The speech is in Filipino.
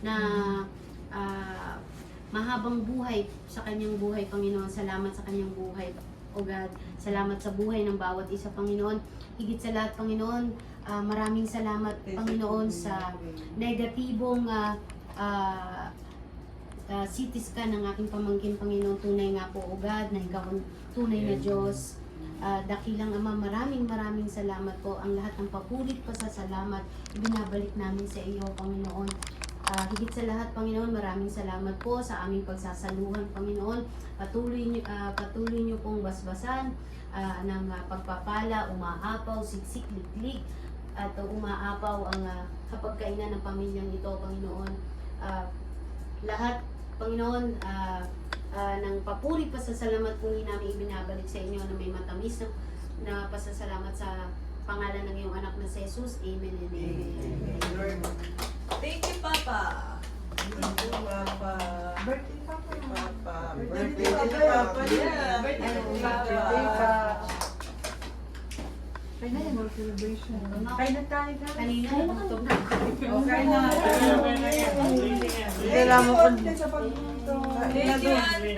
na mahabang buhay sa kanyang buhay, Panginoon. Salamat sa kanyang buhay, O God. Salamat sa buhay ng bawat isa, Panginoon. Higit sa lahat, Panginoon, maraming salamat, Panginoon, sa negatibong CT scan ng aking pamangkin, Panginoon. Tunay nga po, O God, na ikaw ang tunay na Diyos. Dakilang Ama, maraming salamat po. Ang lahat ng papulit pasasalamat, binabalik namin sa iyo, Panginoon. Higit sa lahat, Panginoon, maraming salamat po sa aming pagsasaluhan, Panginoon. Patuloy niyo pong basbasan ng pagpapala, umaapaw, siksik, liklik, at umaapaw ang kapagkainan ng pamilyang ito, Panginoon. Lahat, Panginoon, ng papuri pasasalamat po namin ibinabalik sa inyo na may matamis na pasasalamat sa pangalan ng iyong anak na si Jesus. Amen and amen. Thank you, Papa. Thank you, Papa. Birthday Papa. Papa. Birthday Birthday Papa. ni Papa. Yeah, birthday Ay, ni birthday Papa. pa. Kaya na yung celebration. Kaya na tayo na. Kanina, nagutom na ako. Okay na. Kailangan mo sa pagluto. Thank you, Ate.